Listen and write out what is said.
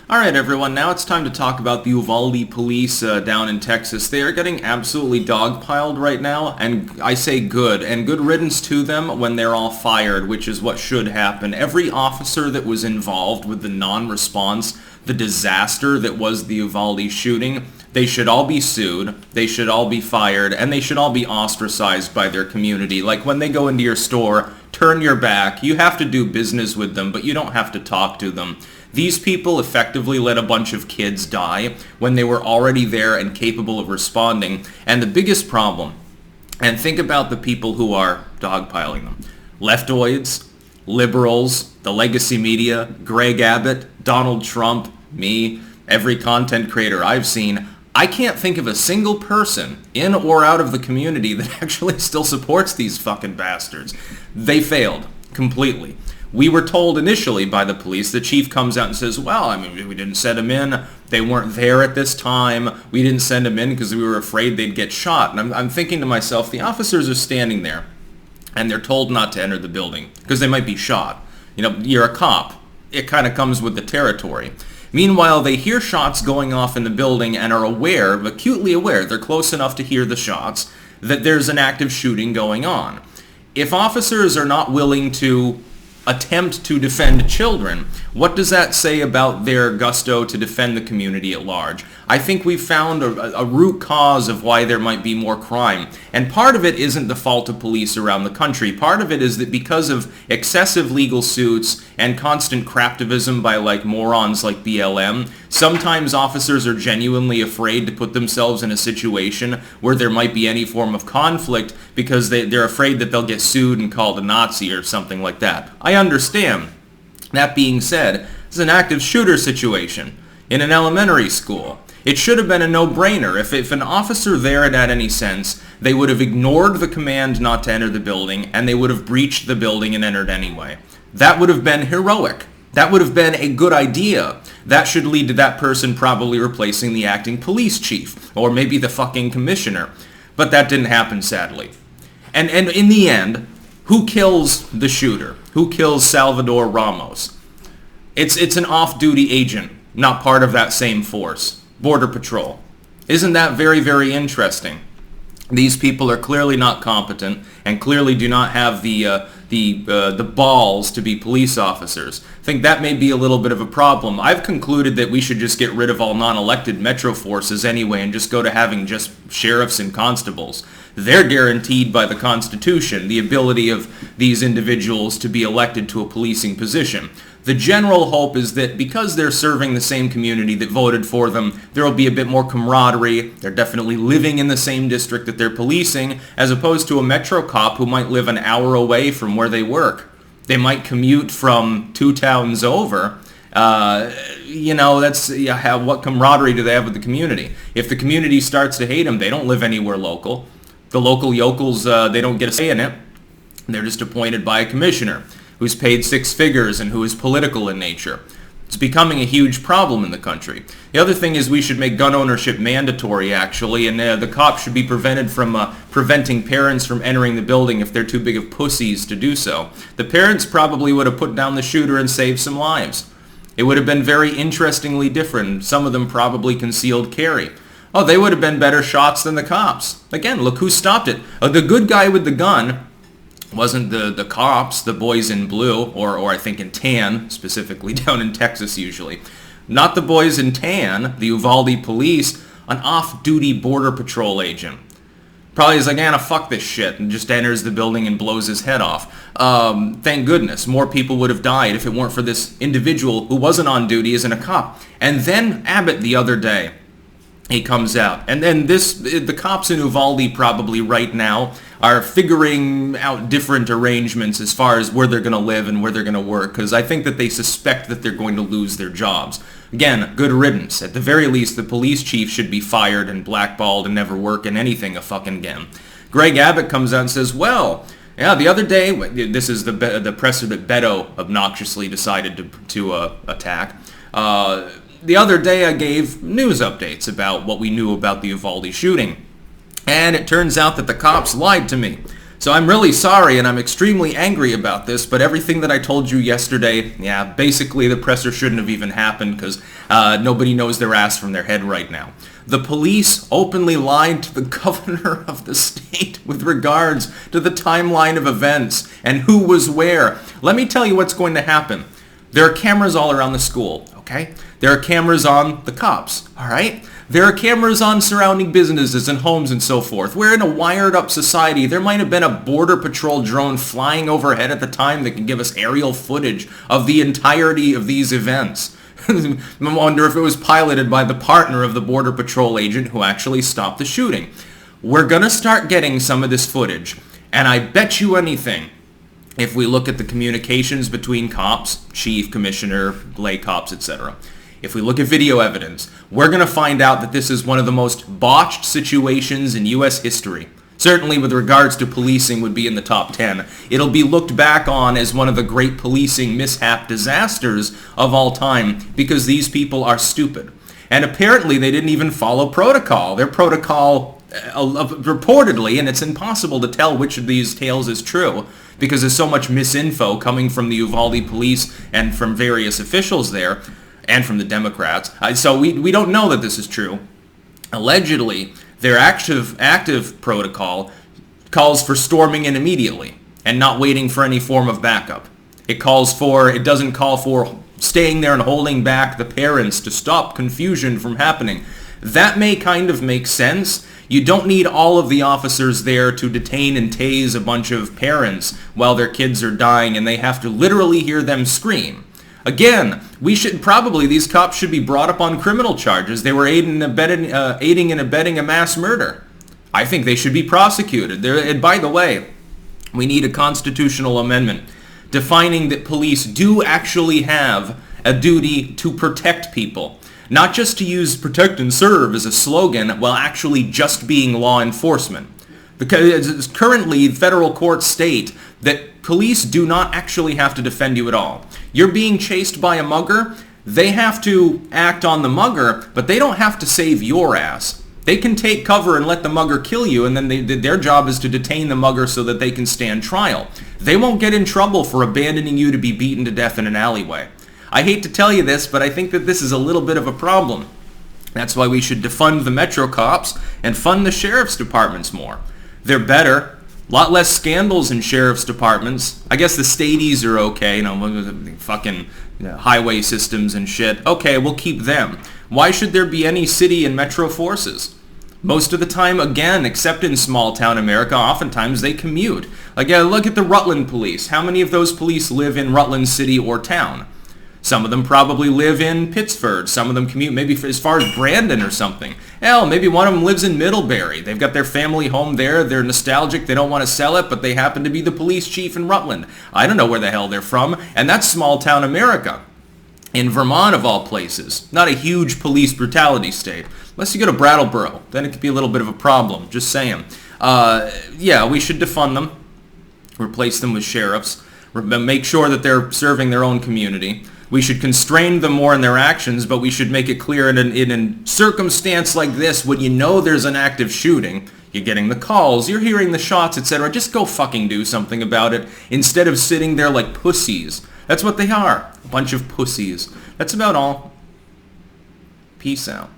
Alright everyone, now it's time to talk about the Uvalde police down in Texas. They are getting absolutely dogpiled right now, and I say good, and good riddance to them when they're all fired, which is what should happen. Every officer that was involved with the non-response, the disaster that was the Uvalde shooting, they should all be sued, they should all be fired, and they should all be ostracized by their community. Like when they go into your store, turn your back. You have to do business with them, but you don't have to talk to them. These people effectively let a bunch of kids die when they were already there and capable of responding. And the biggest problem, and think about the people who are dogpiling them. Leftoids, liberals, the legacy media, Greg Abbott, Donald Trump, me, every content creator I've seen. I can't think of a single person in or out of the community that actually still supports these fucking bastards. They failed completely. We were told initially by the police, the chief comes out and says, well, I mean, we didn't send them in. They weren't there at this time. We didn't send them in because we were afraid they'd get shot. And I'm thinking to myself, the officers are standing there and they're told not to enter the building because they might be shot. You know, you're a cop. It kind of comes with the territory. Meanwhile, they hear shots going off in the building and are aware, acutely aware, they're close enough to hear the shots, that there's an active shooting going on. If officers are not willing to attempt to defend children, what does that say about their gusto to defend the community at large? I think we've found a root cause of why there might be more crime. And part of it isn't the fault of police around the country. Part of it is that because of excessive legal suits and constant craptivism by like morons like BLM, sometimes officers are genuinely afraid to put themselves in a situation where there might be any form of conflict because they're afraid that they'll get sued and called a Nazi or something like that. I understand. That being said, it's an active shooter situation in an elementary school. It should have been a no-brainer. If an officer there had had any sense, they would have ignored the command not to enter the building, and they would have breached the building and entered anyway. That would have been heroic. That would have been a good idea. That should lead to that person probably replacing the acting police chief, or maybe the fucking commissioner. But that didn't happen, sadly. And in the end, who kills the shooter? Who kills Salvador Ramos? It's an off-duty agent, not part of that same force. Border Patrol. Isn't that very, very interesting? These people are clearly not competent and clearly do not have the balls to be police officers. I think that may be a little bit of a problem. I've concluded that we should just get rid of all non-elected metro forces anyway and just go to having just sheriffs and constables. They're guaranteed by the Constitution the ability of these individuals to be elected to a policing position. The general hope is that because they're serving the same community that voted for them, there will be a bit more camaraderie. They're definitely living in the same district that they're policing, as opposed to a metro cop who might live an hour away from where they work. They might commute from 2 towns over. What camaraderie do they have with the community? If the community starts to hate them, they don't live anywhere local. The local yokels, they don't get a say in it. They're just appointed by a commissioner who's paid 6 figures and who is political in nature. It's becoming a huge problem in the country. The other thing is we should make gun ownership mandatory, actually, and the cops should be prevented from preventing parents from entering the building if they're too big of pussies to do so. The parents probably would have put down the shooter and saved some lives. It would have been very interestingly different. Some of them probably concealed carry. Oh, they would have been better shots than the cops. Again, look who stopped it. The good guy with the gun wasn't the cops, the boys in blue, or I think in tan, specifically down in Texas usually. Not the boys in tan, the Uvalde police, an off-duty Border Patrol agent. Probably is like, fuck this shit, and just enters the building and blows his head off. Thank goodness, more people would have died if it weren't for this individual who wasn't on duty as a cop. And then Abbott the other day, he comes out. And then the cops in Uvalde probably right now are figuring out different arrangements as far as where they're going to live and where they're going to work, because I think that they suspect that they're going to lose their jobs. Again, good riddance. At the very least, the police chief should be fired and blackballed and never work in anything fucking again. Greg Abbott comes out and says, well, yeah, the other day, this is the presser that Beto obnoxiously decided to attack. The other day I gave news updates about what we knew about the Uvalde shooting. And it turns out that the cops lied to me. So I'm really sorry and I'm extremely angry about this, but everything that I told you yesterday, yeah, basically the presser shouldn't have even happened because nobody knows their ass from their head right now. The police openly lied to the governor of the state with regards to the timeline of events and who was where. Let me tell you what's going to happen. There are cameras all around the school, okay? There are cameras on the cops, all right? There are cameras on surrounding businesses and homes and so forth. We're in a wired-up society. There might have been a border patrol drone flying overhead at the time that can give us aerial footage of the entirety of these events. I wonder if it was piloted by the partner of the border patrol agent who actually stopped the shooting. We're going to start getting some of this footage, and I bet you anything, if we look at the communications between cops, chief, commissioner, lay cops, etc., if we look at video evidence, we're going to find out that this is one of the most botched situations in U.S. history. Certainly with regards to policing would be in the top 10. It'll be looked back on as one of the great policing mishap disasters of all time because these people are stupid. And apparently they didn't even follow protocol. Their protocol, reportedly, and it's impossible to tell which of these tales is true because there's so much misinfo coming from the Uvalde police and from various officials there, and from the Democrats. So we don't know that this is true. Allegedly, their active protocol calls for storming in immediately and not waiting for any form of backup. It doesn't call for staying there and holding back the parents to stop confusion from happening. That may kind of make sense. You don't need all of the officers there to detain and tase a bunch of parents while their kids are dying and they have to literally hear them scream. Again, these cops should be brought up on criminal charges. They were aiding and abetting a mass murder. I think they should be prosecuted. And by the way, we need a constitutional amendment defining that police do actually have a duty to protect people. Not just to use protect and serve as a slogan while actually just being law enforcement. Because currently federal courts state that police do not actually have to defend you at all. You're being chased by a mugger, they have to act on the mugger, but they don't have to save your ass. They can take cover and let the mugger kill you, and then their job is to detain the mugger so that they can stand trial. They won't get in trouble for abandoning you to be beaten to death in an alleyway. I hate to tell you this, but I think that this is a little bit of a problem. That's why we should defund the metro cops and fund the sheriff's departments more. They're better. A lot less scandals in sheriff's departments. I guess the stadies are okay, fucking highway systems and shit. Okay, we'll keep them. Why should there be any city and metro forces? Most of the time, again, except in small town America, oftentimes they commute. Look at the Rutland police. How many of those police live in Rutland city or town? Some of them probably live in Pittsford. Some of them commute maybe as far as Brandon or something. Hell, maybe one of them lives in Middlebury. They've got their family home there. They're nostalgic. They don't want to sell it, but they happen to be the police chief in Rutland. I don't know where the hell they're from. And that's small town America. In Vermont, of all places. Not a huge police brutality state. Unless you go to Brattleboro. Then it could be a little bit of a problem. Just saying. Yeah, we should defund them. Replace them with sheriffs. Make sure that they're serving their own community. We should constrain them more in their actions, but we should make it clear in a circumstance like this, when you know there's an active shooting, you're getting the calls, you're hearing the shots, etc. Just go fucking do something about it instead of sitting there like pussies. That's what they are. A bunch of pussies. That's about all. Peace out.